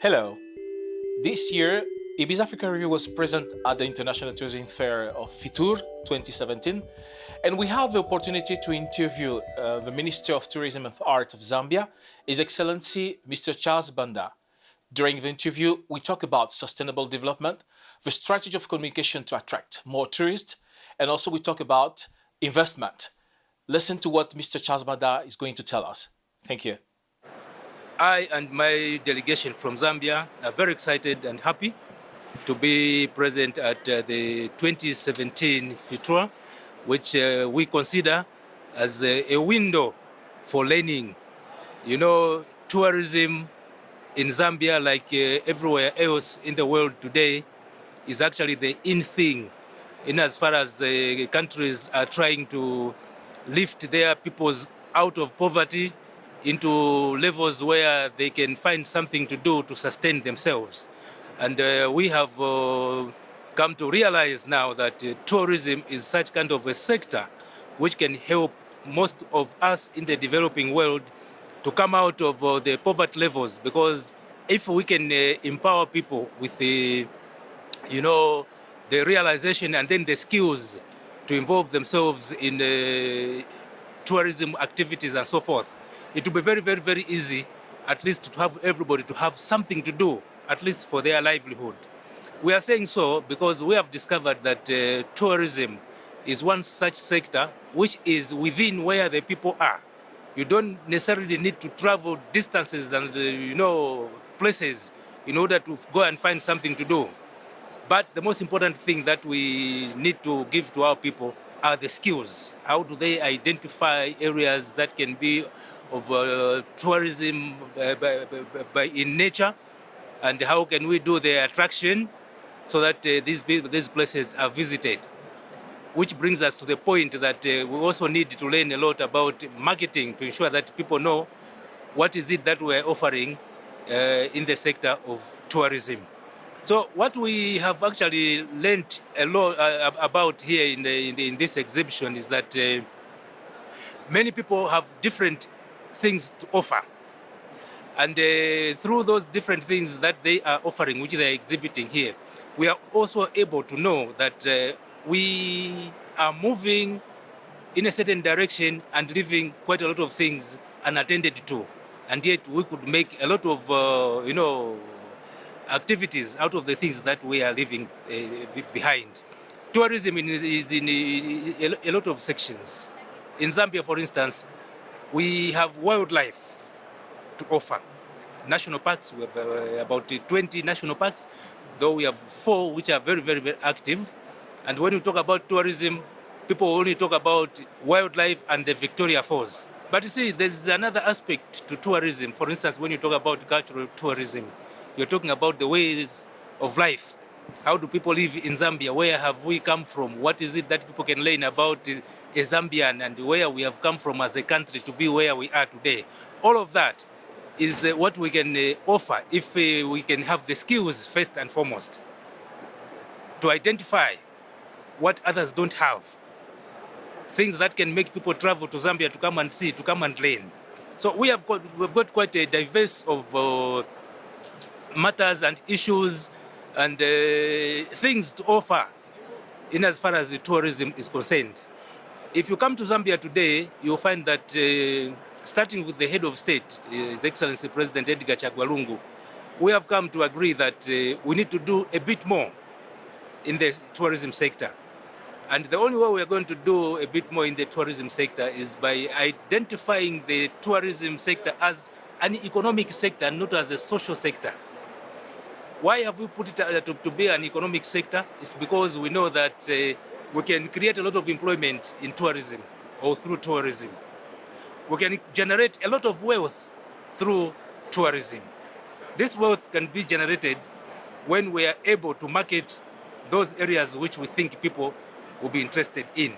Hello. This year, Ibiza Africa Review was present at the International Tourism Fair of Fitur 2017, and we had the opportunity to interview the Minister of Tourism and Art of Zambia, His Excellency Mr. Charles Banda. During the interview, we talk about sustainable development, the strategy of communication to attract more tourists, and also we talk about investment. Listen to what Mr. Charles Banda is going to tell us. Thank you. I and my delegation from Zambia are very excited and happy to be present at the 2017 FITUR, which we consider as a window for learning. You know, tourism in Zambia, like everywhere else in the world today, is actually the in thing, in as far as the countries are trying to lift their peoples out of poverty into levels where they can find something to do to sustain themselves. And we have come to realize now that tourism is such kind of a sector which can help most of us in the developing world to come out of the poverty levels, because if we can empower people with the realization and then the skills to involve themselves in tourism activities and so forth, it will be very, very, very easy, at least to have everybody to have something to do, at least for their livelihood. We are saying so because we have discovered that tourism is one such sector which is within where the people are. You don't necessarily need to travel distances and places in order to go and find something to do. But the most important thing that we need to give to our people are the skills. How do they identify areas that can be of tourism in nature, and how can we do the attraction so that these places are visited? Which brings us to the point that we also need to learn a lot about marketing to ensure that people know what is it that we're offering in the sector of tourism. So what we have actually learned a lot about here in this exhibition is that many people have different things to offer. And through those different things that they are offering, which they are exhibiting here, we are also able to know that we are moving in a certain direction and leaving quite a lot of things unattended to. And yet we could make a lot of, activities out of the things that we are leaving behind. Tourism is in a lot of sections. In Zambia, for instance, we have wildlife to offer. National parks, we have about 20 national parks, though we have 4 which are very, very, very active. And when we talk about tourism, people only talk about wildlife and the Victoria Falls. But you see, there's another aspect to tourism. For instance, when you talk about cultural tourism, you're talking about the ways of life. How do people live in Zambia? Where have we come from? What is it that people can learn about a Zambian and where we have come from as a country to be where we are today? All of that is what we can offer if we can have the skills first and foremost to identify what others don't have. Things that can make people travel to Zambia to come and see, to come and learn. So we've got quite a diverse of matters and issues and things to offer in as far as the tourism is concerned. If you come to Zambia today, you'll find that starting with the head of state, His Excellency President Edgar Chagwa, we have come to agree that we need to do a bit more in the tourism sector. And the only way we are going to do a bit more in the tourism sector is by identifying the tourism sector as an economic sector and not as a social sector. Why have we put it to be an economic sector? It's because we know that we can create a lot of employment in tourism or through tourism. We can generate a lot of wealth through tourism. This wealth can be generated when we are able to market those areas which we think people will be interested in.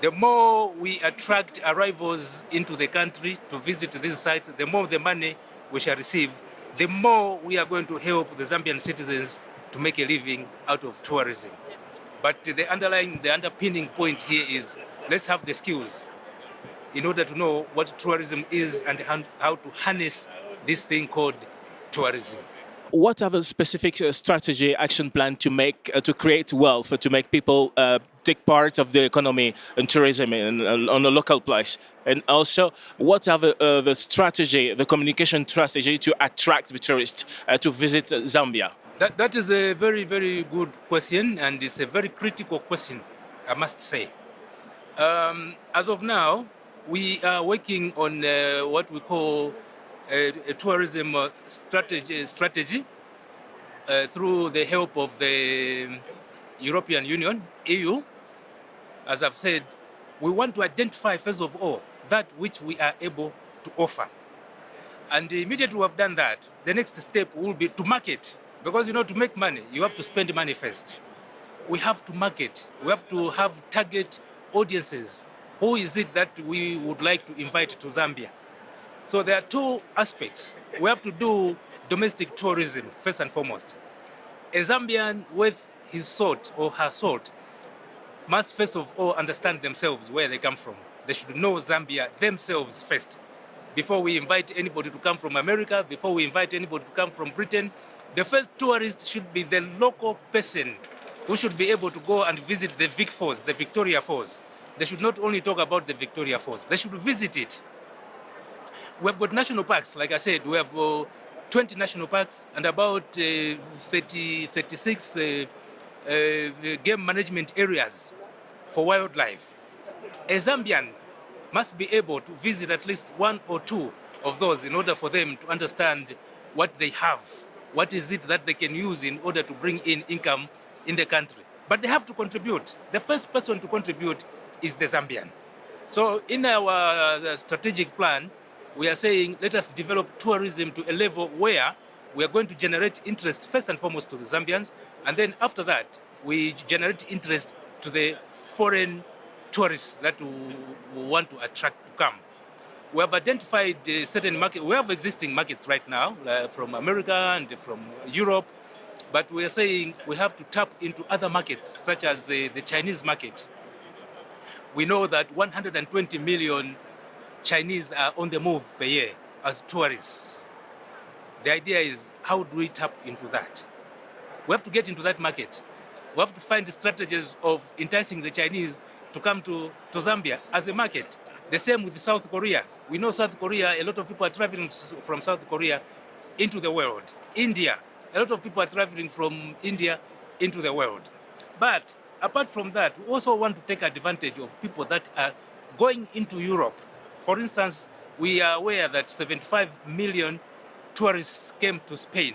The more we attract arrivals into the country to visit these sites, the more the money we shall receive, the more we are going to help the Zambian citizens to make a living out of tourism. Yes. But the underpinning point here is, let's have the skills in order to know what tourism is and how to harness this thing called tourism. What are the specific strategy, action plan to make to create wealth, to make people take part of the economy and tourism on a local place? And also, what are the strategy, the communication strategy to attract the tourists to visit Zambia? That is a very, very good question, and it's a very critical question, I must say. As of now, we are working on what we call a tourism strategy through the help of the European Union, EU. As I've said, we want to identify, first of all, that which we are able to offer. And immediately we have done that, the next step will be to market. Because, to make money, you have to spend money first. We have to market. We have to have target audiences. Who is it that we would like to invite to Zambia? So there are two aspects. We have to do domestic tourism, first and foremost. A Zambian with his salt or her salt must first of all understand themselves, where they come from. They should know Zambia themselves first. Before we invite anybody to come from America, before we invite anybody to come from Britain, the first tourist should be the local person who should be able to go and visit the Vic Falls, the Victoria Falls. They should not only talk about the Victoria Falls, they should visit it. We have got national parks, like I said, we have 20 national parks and about 36 game management areas for wildlife. A Zambian must be able to visit at least one or two of those in order for them to understand what they have, what is it that they can use in order to bring in income in the country. But they have to contribute. The first person to contribute is the Zambian. So in our strategic plan, we are saying, let us develop tourism to a level where we are going to generate interest first and foremost to the Zambians, and then after that, we generate interest to the foreign tourists that we want to attract to come. We have identified certain markets. We have existing markets right now from America and from Europe, but we are saying we have to tap into other markets, such as the Chinese market. We know that 120 million Chinese are on the move per year as tourists. The idea is, how do we tap into that? We have to get into that market. We have to find strategies of enticing the Chinese to come to Zambia as a market. The same with South Korea. We know South Korea, a lot of people are traveling from South Korea into the world. India, a lot of people are traveling from India into the world. But apart from that, we also want to take advantage of people that are going into Europe. For instance, we are aware that 75 million tourists came to Spain.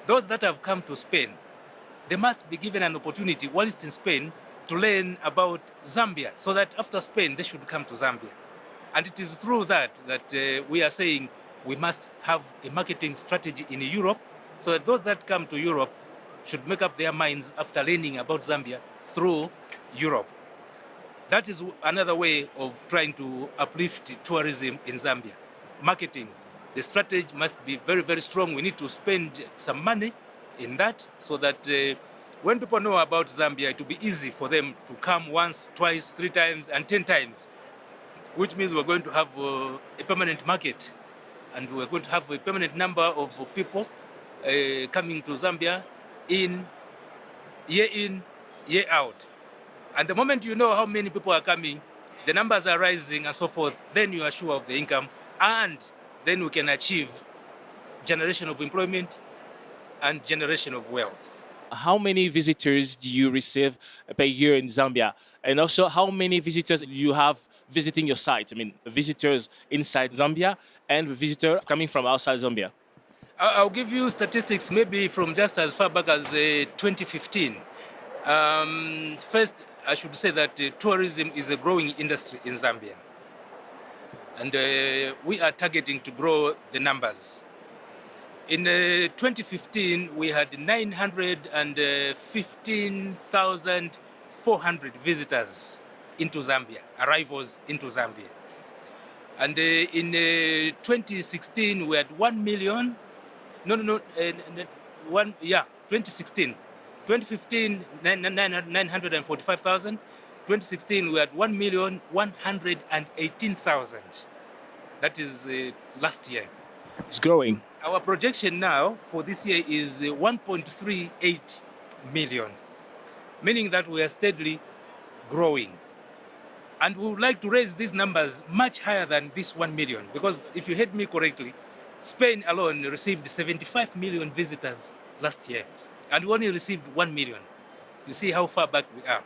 Those that have come to Spain, they must be given an opportunity whilst in Spain to learn about Zambia, so that after Spain, they should come to Zambia. And it is through that we are saying we must have a marketing strategy in Europe, so that those that come to Europe should make up their minds after learning about Zambia through Europe. That is another way of trying to uplift tourism in Zambia. Marketing. The strategy must be very, very strong. We need to spend some money in that, so that when people know about Zambia, it will be easy for them to come once, twice, 3 times, and 10 times, which means we're going to have a permanent market, and we're going to have a permanent number of people coming to Zambia in, year out. And the moment you know how many people are coming, the numbers are rising and so forth, then you are sure of the income, and then we can achieve generation of employment and generation of wealth. How many visitors do you receive per year in Zambia? And also, how many visitors you have visiting your site? I mean, visitors inside Zambia and visitor coming from outside Zambia. I'll give you statistics maybe from just as far back as 2015. First, I should say that tourism is a growing industry in Zambia. And we are targeting to grow the numbers. In 2015, we had 915,400 visitors into Zambia, arrivals into Zambia. And in 2016, we had 1 million, 2016. 2015, 945,000. 2016, we had 1,118,000. That is last year. It's growing. Our projection now for this year is 1.38 million, meaning that we are steadily growing. And we would like to raise these numbers much higher than this 1 million, because if you heard me correctly, Spain alone received 75 million visitors last year, and we only received 1 million. You see how far back we are.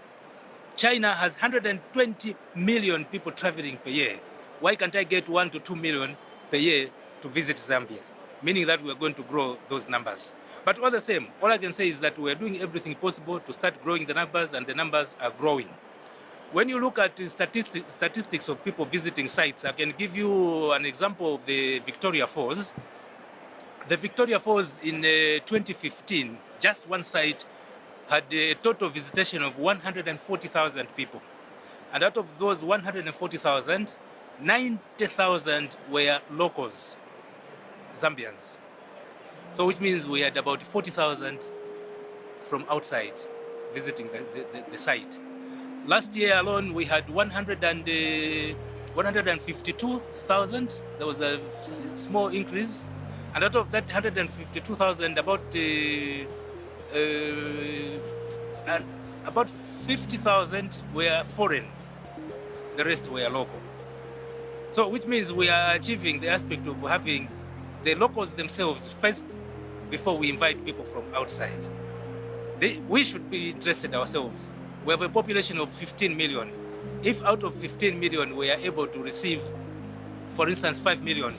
China has 120 million people traveling per year. Why can't I get 1 to 2 million per year to visit Zambia? Meaning that we are going to grow those numbers. But all the same, all I can say is that we are doing everything possible to start growing the numbers, and the numbers are growing. When you look at the statistics of people visiting sites, I can give you an example of the Victoria Falls. The Victoria Falls in 2015, just one site, had a total visitation of 140,000 people. And out of those 140,000, 90,000 were locals, Zambians. So which means we had about 40,000 from outside visiting the site. Last year alone, we had 152,000. There was a small increase. And out of that 152,000, about 50,000 were foreign. The rest were local. So which means we are achieving the aspect of having the locals themselves first before we invite people from outside. We should be interested ourselves. We have a population of 15 million. If out of 15 million we are able to receive, for instance, 5 million,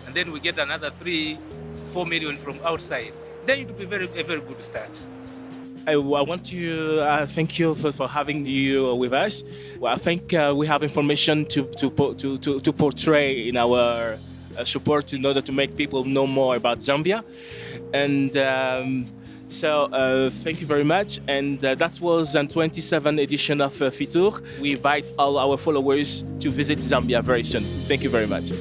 and then we get another 3-4 million from outside, then it will be a very good start. I want to thank you for having you with us. Well, I think we have information to portray in our support in order to make people know more about Zambia. And so thank you very much. And that was the 27th edition of Fitur. We invite all our followers to visit Zambia very soon. Thank you very much.